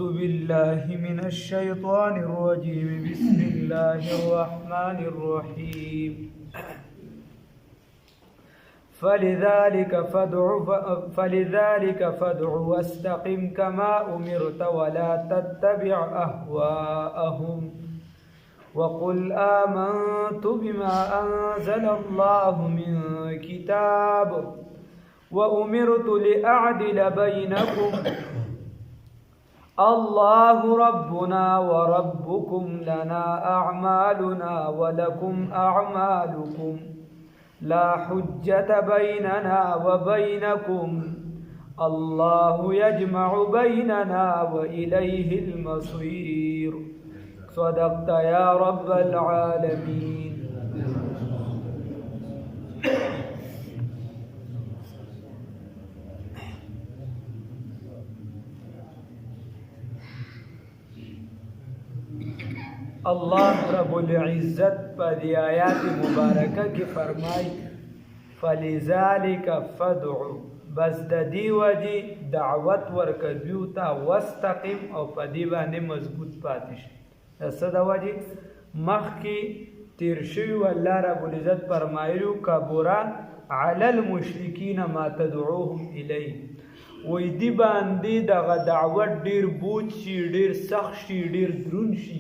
أعوذ بالله من الشيطان الرجيم بسم الله الرحمن الرحيم فلذلك فادع واستقم كما أمرت ولا تتبع أهواءهم وقل آمنت بما أنزل الله من كتاب وأمرت لأعدل بينكم الله ربنا وربكم لنا أعمالنا ولكم أعمالكم لا حجة بيننا وبينكم الله يجمع بيننا وإليه المصير صدقت يا رب العالمين. اللہ رب العزت پر آیات مبارکہ کی فرمائی فلذالک فدعو بس د دی وجی دعوت ورکدیو تا واستقم او پدی باندې مضبوط پاتې شي. صد وجی مخ کی تیر شوی الله رب العزت فرمایلو کبورا علی المشرکین ما تدعوهم الیه وی دی باندې دغه دعوت ډیر بوج شي ډیر سخت شي ډیر درون شي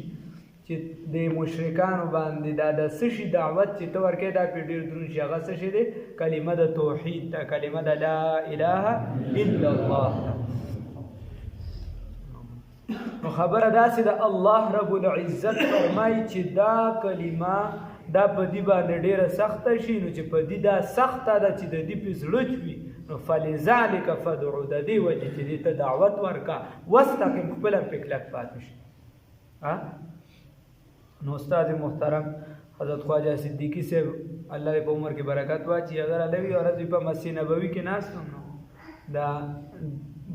چې د مشرکانو باندې دا د سشي دعوت چې تو ورکې دا په ډیر درون شي هغه څه شي دی کلمه د توحید ته کلمه د لا اله الا الله. نو خبره داسې د الله رب العزت فرمایي چې دا کلمه دا په دې باندې ډیره سخته شي نو چې په دې دا سخته ده چې د دې په زړه وي نو فلذلک فدعو د دې وجه چې دې ته دعوت ورکا واستقم خپل په کلک پاتې شي. نو استاد محترم حضرت خواجہ صدیقی سے اللہ په عمر کې برکت واچي اگر علوی اور په مسجد نبوی کې ناس نو دا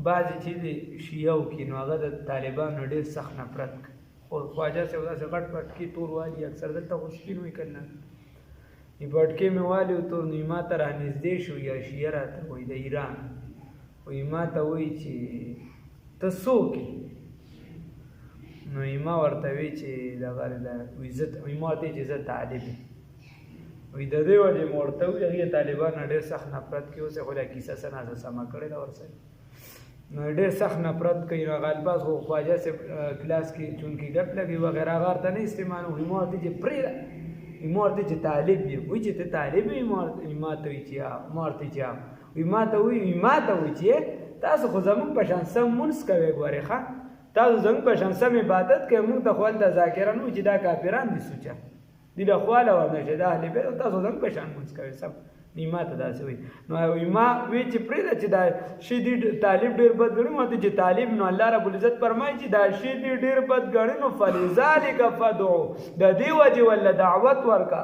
بعضی چیز شیعو کې نو هغه د طالبانو ډېر سخت نفرت او خواجہ سے ودا سے غټ پټ کې تور والی اکثر دلته خوشکین وي کنه ای پټ کې مې والی تور نیمه تر نږدې شو یا شیعه راته وای د ایران وای ما ته وای چې ته څوک نو ایما ورته وی چې دا غره دا عزت ایما ته عزت طالب وي د دې وجه مرته وی هغه طالبان ډېر سخت نفرت کوي اوسه خو لا کیسه سنا سما کړي دا ورسره نو ډېر سخت نفرت کوي نو غالباس خو خواجه سے کلاس کې چونکی ګټ لګي وغیرہ غار ته نه استعمال ایما ته چې پرې ایما ته چې طالب وي چې ته طالب ایما ته وی چې مارته چې ایما ته وی چې تاسو خو زمون په شان سم منس کوي ګوره ښه تاسو زنګ په شان سم عبادت کوي موږ ته خپل د ذاکرانو چې دا کافران دي سوچا دي د خواله ورنه دا اهل بیت تاسو زنګ په شان منس کوي سم نیمه ته داسې وي نو ایما وی چې پرې چې دا شی دی طالب ډیر بد غړي ماته چې طالب نو الله رب العزت فرمایي چې دا شی دی ډیر بد غړي نو فلذالک فدعو د دې وجه ول دعوت ورکا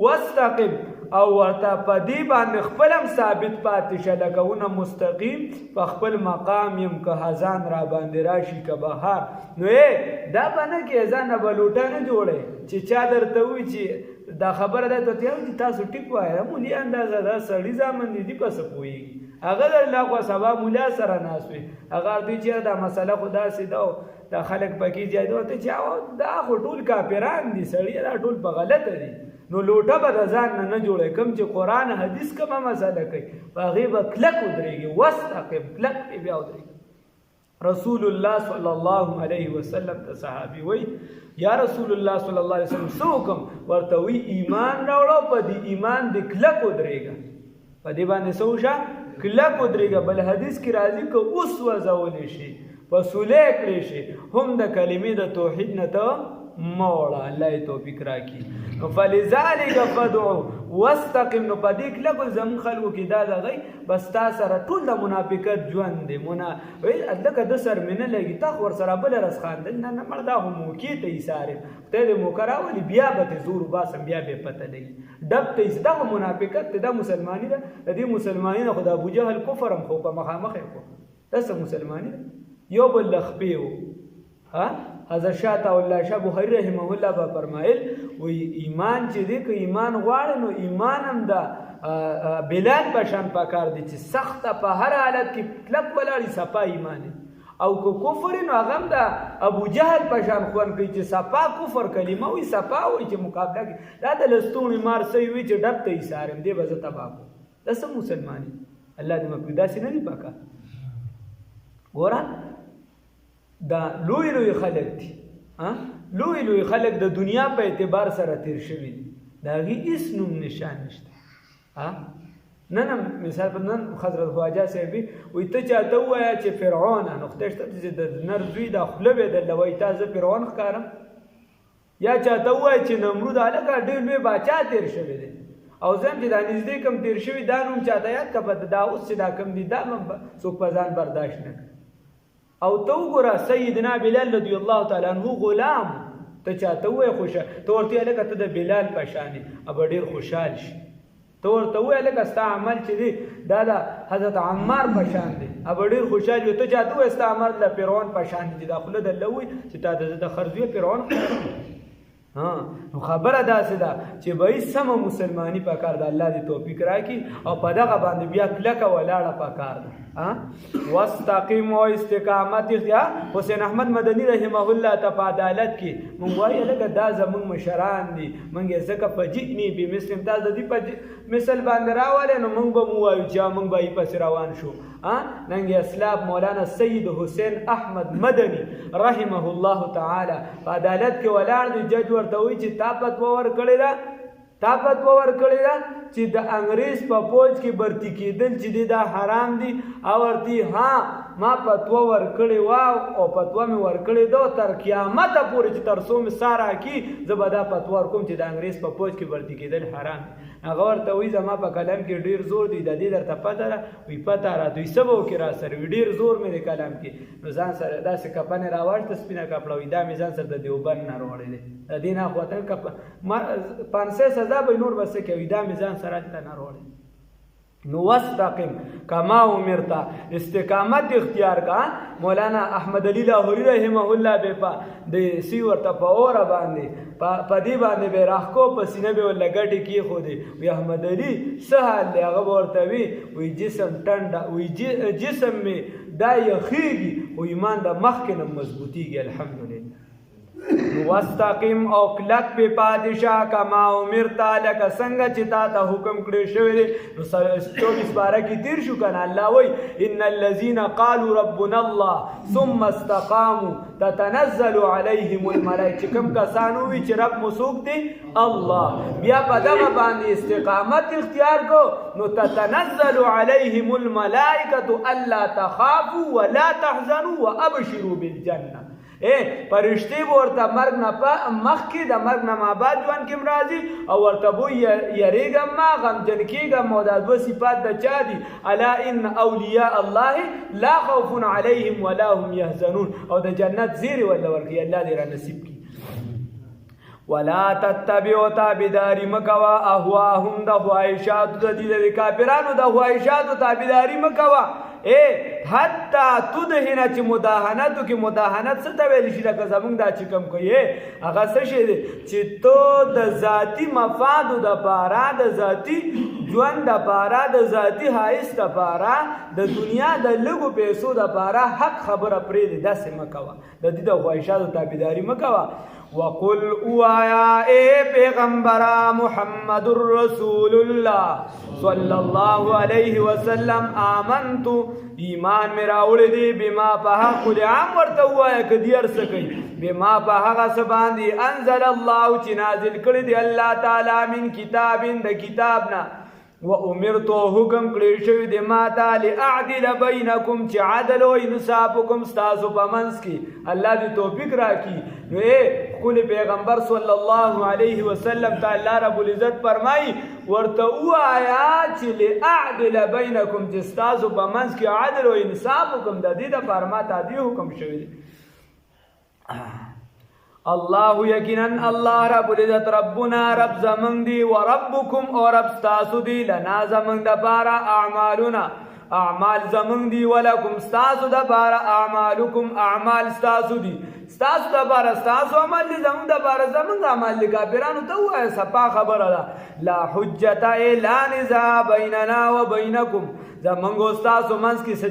واستقم او ورته په دې باندې خپلم ثابت پاتې شه لکهونه مستقیم په خپل مقام یم که هزان را باندې راشي که بهار نو دا باندې کې ځان به لوټه نه جوړې چې چا درته وي چې دا خبره ده ته چې تاسو ټیک وایه مولي اندازه دا سړي ځامن دي پس پوهېږي هغه در لا خو سبا مولا سره ناست وي هغه دوی چې دا مسله خو داسې ده دا خلک پکې ځای ته چې دا خو ټول کافران دي سړي دا ټول په غلطه دي نو لوټه به د ځان نه جوړی کوم چې قرآن حدیث کومه مسله کوي په هغې به کلک ودرېږي واستقم کلک پې بیا ودرېږي. رسول الله صلی الله علیه وسلم ته صحابي وایي یا رسول الله صلی الله علیه وسلم څه حکم ورته وایي ایمان راوړه په دې ایمان دې کلک ودرېږه په دې باندې څه وشه کلک ودرېږه بل حدیث کې راځي که اوس وځولی شي په سولی کړی شي هم د کلمې د توحید نه ته موړه الله توفیق راکړي. نو فلذلک فدعو واستقم نو په دې کلکو زموږ خلکو کې دا دغی بس تا سره ټول د منافقت ژوند دی لکه د سر مې نه لګي تا خو ورسره بله رس خاندل نه مړه دا خو موقع ته ایسارې خدای دې موقع راولي بیا به تې زور وباسم بیا به پته لګي ډب ته ایس دا خو منافقت دی دا مسلماني ده د دې مسلماني نه خو د ابوجهل کفر هم خو په مخامخ یې خو داسې مسلماني ده یو بل لخبې و حضرت شاه الله شاه بخاری رحمه الله به فرمایل وی ایمان چې دی که ایمان غواړي نو ایمان هم دا بلال بشان پکار دی چې سخت په هر حالت کې کلک ولاړی صفا ایمان او که کفر نو هغه هم د ابو جهل په شان خوند کوي چې صفا کفر کلمه وي صفا وي چې مقابله کوي دا د لستوڼي مار سوی وي چې ډب ته یې سارم دی به زه تباه کړم دا څه مسلماني الله دې مکړي داسې نه دي پکار ګوره دا لوی لوی خلک دي لوی لوی خلک د دنیا په اعتبار سره تیر شوي دي د هغې هېڅ نوم نشان نشته نن مثال په نن حضرت خواجه صاحب وایي ته چاته ووایه چې فرعون نو خدای شته چې د نر زوی دا خوله به درله وایي تا زه فرعون ښکارم یا چاته ووایه چې نمرود هلکه ډېر لوی باچا تیر شوی دی او زه هم چې دا نږدې کم تیر شوي دا نوم چاته یاد کړه دا اوس چې دا کم دي دا څوک په ځان برداشت نه کړي او ته وګوره سیدنا بلال رضی الله تعالی عنه غلام ته چاته ووایه خوشه ته ورته وایې هلکه ته د بلال په شان یې به ډېر خوشحال شي ته ورته ووایې هلکه ستا عمل چې دی دا د حضرت عمار په شان دی به ډېر خوشحال وي ته چاته ووایې ستا عمل د فرعون په شان دی چې دا خوله درله ووایي چې تا د خرزوی فرعون نو خبره داسې ده چې به هیڅ سمه مسلماني پکار ده الله دې توفیق راکړي او په دغه باندې بیا کلکه ولاړه پکار ده واستقیم او استقامت حسین احمد مدني رحمه الله ته په عدالت کې مونږ وایو لکه دا زمونږ مشران دي مونږ یې ځکه په جئني بمثل دا د دې په مثل باندې راولې نو مونږ به مو وایو چې مونږ به یې پسې روان شو ننګ اسلاف مولانا سید حسین احمد مدني رحمه الله تعالی په عدالت کې ولاړ دی جج ورته وایي چې تا فتوا ورکړې ده چې د انګریز په فوج کې برتی کېدل چې دی دا حرام دي او ورته ما فتوا ورکړې وه او فتوا مې ورکړې ده تر قیامته پورې چې تر څو مې ساه راکړي زه به دا فتوا ورکوم چې د انګریز په فوج کې برتی کېدل حرام دي هغه ورته وایي زما په کلام کې ډېر زور دی د دې درته پته ده وایي پته راته څه به وکړې را سره وي ډېر زور مې د کلام کې نو ځان سره داسې کفنې راواړته سپینه کپړه وایي دا مې ځان سره د دیوبند نه راوړی دی د دې نه خواته 500 سزا به نور به څه کوي دا مې ځان سره هلته نه راوړی نو واستقم کما امرتا استقامت اختیار کا مولانا احمد علی لاہوری رحمه الله به د سی ورته په اوره باندې په دې باندې به راخکو په سینه به ولګټي کې خو دی وی احمد علی سهال دی هغه ورته وی جسم ټنډه وی جسم می دا یخیږي او ایمان د مخ کې نه مضبوطیږي الحمدلله واستقیم او کلک په پادشاه کما امرتا لکه څنګه چې تا ته حکم کړی شوی دی نو 24 باره کې تیر شو کنه الله وای ان الذين قالوا ربنا الله ثم استقاموا تتنزل عليهم الملائکه کوم کسانو وی چې رب مسوک دی الله بیا په دغه باندې استقامت اختیار کو نو تتنزل عليهم الملائکه الا تخافوا ولا تحزنوا وابشروا بالجنه پرشتي ورته مرګ نه مخکې د مرګ نه ما بعد ژوند کې راځي او ورته بو یریږم ما غمجن کېږم او دا دوه صفات د چا دي الا ان اولیاء الله لا خوف عليهم ولا هم يحزنون او د جنت زیری ولا ورکی الله دې را نصیب کړي ولا تتبعوا تابعداري مکوا اهواهم د خواهشات د دې کافرانو د خواهشات تابعداري مکوا حتی تدهنه چې مداهنتو کې مداهنت څه ته ویل شي لکه زمونږ دا چې کوم کوي هغه څه شی دی چې تو د ذاتي مفادو دپاره د ذاتي ژوند دپاره د ذاتي حایث دپاره د دنیا د لږو پیسو دپاره حق خبره پرېږدې داسې مه کوه د دې د خواهشاتو تابعداري مه کوه وقل اوایا اے پیغمبرا محمد رسول اللہ صلی اللہ علیہ وسلم آمنتو ایمان میرا اوڑی دی بما پاہا قل عام ورطا اوایا کدیر سکی بما پاہا غصبان دی انزل اللہ چی نازل کردی اللہ تعالی من کتابین دا کتابنا وَأُمِرْتُ حُكَمْ کړی دی ماتا لِأَعْدِلَ بَيْنَكُمْ چې عدل و انصاف وکم ستاسو په منځ کې الله دې توفیق راکړي نو خپل پیغمبر صلی الله علیه وسلم ته الله رب العزت فرمایي ورته ووایه چې لِأَعْدِلَ بَيْنَكُمْ چې ستاسو په منځ کې عدل و انصاف وکم د دې دپاره ما ته دې حکم شوی دی اللہ یقیناً اللہ رب العزت ربنا رب زمنگ دی و ربکم اور رب ستاسو دی لنا زمنگ دا پارا اعمالنا اعمال زمنگ دی ولکم ستاسو دا پارا اعمالکم اعمال ستاسو دی ستاسو دپاره ستاسو عمل دی زمونږ دپاره زمونږ عمل دی کافرانو ته ووایه صفا خبره ده لا حجت لا نزاع بیننا و بینکم زمونږ او ستاسو منځ کې څه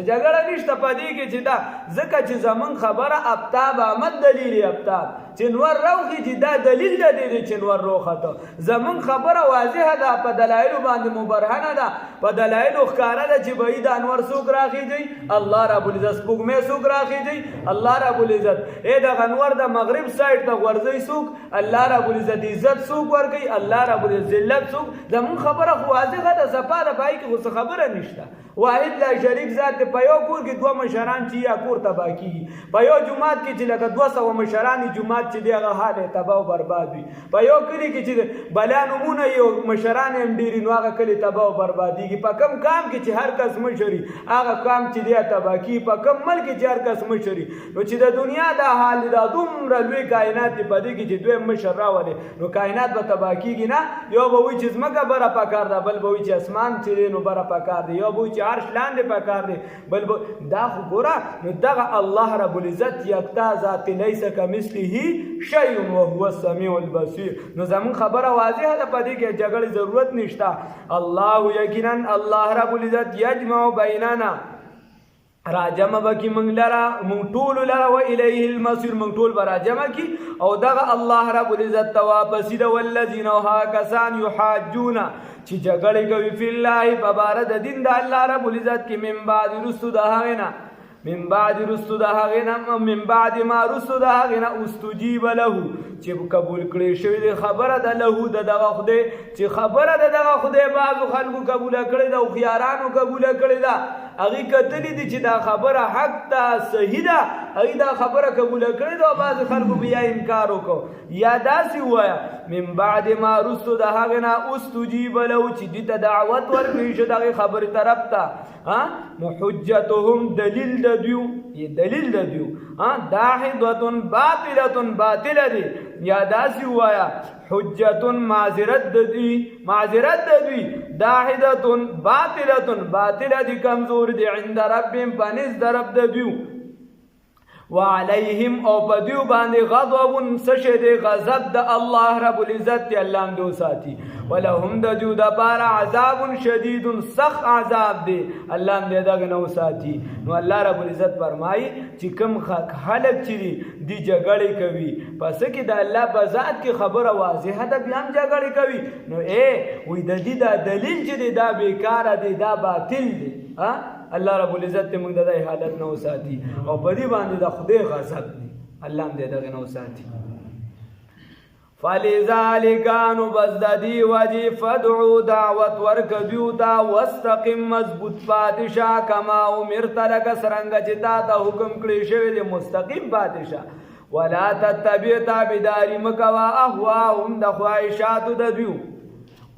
جګړه نشته په دې کې چې دا ځکه چې زمونږ خبره ابتاب آمد دلیل ابتاب چې نور روخي چې دا دلیل د دې چې نور روخته زمونږ خبره واضحه ده په دلایلو باندې مبرهنه ده په دلایلو ښکاره ده چې بعید انور څوک راخیږي الله رب العزت سپوږمۍ څوک راخیږي الله رب العزت دغه انور د مغرب سایډ ته غورځي څوک الله رب العزت عزت څوک ورکوي الله رب العزت ذلت څوک زمونږ خبره خو واضحه ده صفا ده پای کې څه خبره نشته واحد لا شریک ذات په یو کور کې دوه مشران چې یا کور تباه کیږي په یو جماعت کې چې لکه 200 مشران جماعت چې دی هغه حال تباه او برباد وي په یو کلی کې چې بلا نمونه یو مشران هم ډېری نو هغه کلی تباه او بربادیږي په کم کام کې چې هر کس مشري هغه کام چې دی تباه کیږي په کم ملک کې چې هر کس مشري نو چې د دنیا دا حال دا دومره لوی کائنات دی په دې کې چې دوی مشر راولي نو کائنات به تباه کیږي نه یو به وي چې ځمکه بره پکار ده بل به وي چې اسمان چې نو بره پکار دی یو به وي چې عرش لاندې پکار دی بل دا خو ګوره نو دغه الله رب العزت یکتا ذات لیس کمثله شیء وهو السمیع البصیر نو زمون خبره واضحه ده په دې کې جګړې ضرورت نشته الله یقینا الله رب العزت یجمع بیننا راجم بکی منگ لرا منگ طول لرا و الیه المصیر منگ طول برا جمع کی او دغه الله رب العزت توابسی ده والذین ها کسان یحاجونا چی جگڑی کوي فی الله ببارد دین ده الله رب العزت کی من بعد رستو ده هغینا من بعد رستو ده هغینا من بعد ما رستو ده هغینا استجیب له چې قبول کړي شوی دی خبره ده له دغه خدای چې خبره ده دغه خدای بعضو خلکو قبول کړي ده او خيارانو قبول کړي ده هغه کتلی دي چې دا خبره حق ده صحیح ده هغه دا خبره قبول کړي ده او بعض خلکو بیا انکار وکړو یا داسې وایا من بعد ما رستو ده هغه نه استجیب له چې دې ته دعوت ورکړي شو دغه خبره طرف ته نو حجتهم دلیل د دیو یہ دلیل د دیو داحضه باطله دی یا داسې وایا حجت معذرت د دوی داحضه باطله دی کمزور دی عند ربهم پنځ درب د دیو وعليهم او بدیو باندې غضب سشد غضب د الله رب العزت دی الله هم دو ساتي ولهم د جو د بار عذاب شدید سخت عذاب دی الله هم دغه نو ساتي نو الله رب العزت فرمایي چې کوم خلق چي دی جګړې کوي پس کې د الله په ذات کې خبره واضحه ده بیا هم جګړې کوي نو وې د دې د دلیل چې دا بیکاره دی دا باطل دی الله رب العزت ته موږ د حالت نو ساتي او په دې باندې د خدای غضب دی الله هم دې دغه نو ساتي فلذلك نبذدي وجي فدعوا دعوت ورکدیو دا واستقم مضبوط پادشاہ کما امرت لك سرنګ چې تا ته حکم کړی شوی دی مستقیم پادشاہ ولا تتبع تابعداري مکوا اهواهم د خواهشات د دیو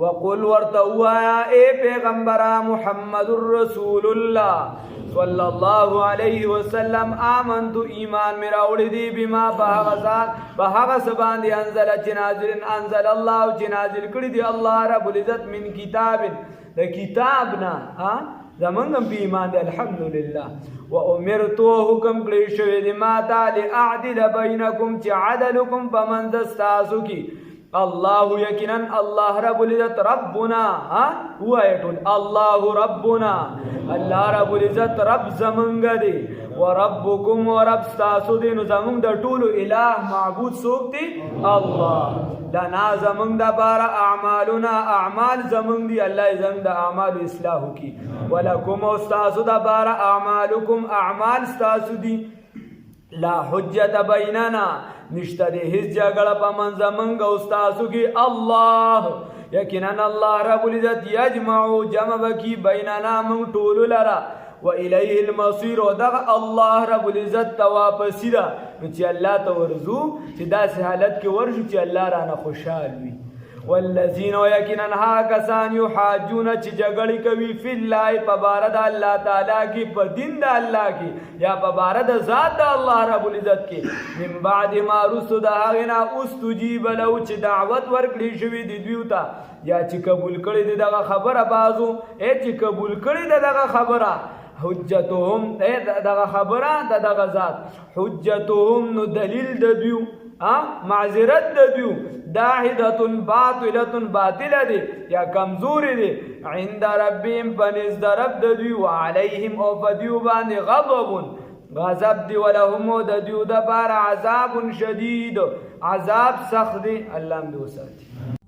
وقل ورتوایا اے پیغمبر محمد رسول الله صلی الله علیه وسلم آمنت ایمان میرا اوڑی دی بما بهغه سبان دی انزل الله چې نازل کړی دی الله رب العزت من کتاب د کتابنا زمونږ په ایمان دی الحمدلله و امرتو حکم کړی شوی دی ما تعالی اعدل بینکم چې عدلکم پمنځ تاسو کې الله یقینا الله رب العزت ربنا هو ایتون الله ربنا الله رب العزت رب زمونږ دی و ربکم و رب تاسو دی نو زمونږ د ټولو الہ معبود څوک دی الله لنا زمونږ د بار اعمالنا اعمال زمونږ دی الله زمونږ د اعمال اصلاح کی ولکم او تاسو د بار اعمالکم اعمال تاسو دی لا حجت بیننا نشته دی هیڅ جګړه په منځ منګ او تاسو کې الله یقینا الله رب العزت یجمع جمع بکی بیننا من ټول لرا و الیه المصیر او دغه الله رب العزت واپسی دا چې الله ته ورزو چې داسې حالت کې ورشو چې الله رانه خوشحال وي والذین یقینا ها کسان یحاجون چې جګړې کوي فی الله په بار د الله تعالی کې په دین د الله کې یا په بار د ذات د الله رب العزت کې من بعد ما رسد هغنا استجیب له چې دعوت ورکړي شوی دی دوی ته یا چې قبول کړي دغه خبره بازو چې قبول کړي دغه خبره حجتهم دغه خبره دغه ذات حجتهم نو دلیل د دیو معذرت د دیو داحدة باطله دی یا کمزوری دی عند ربهم پنځ د رب د دیو علیهم او فدیو باندې غضب دی ولهم د دیو د بار عذاب شدید عذاب سخت دی الله دې وساتي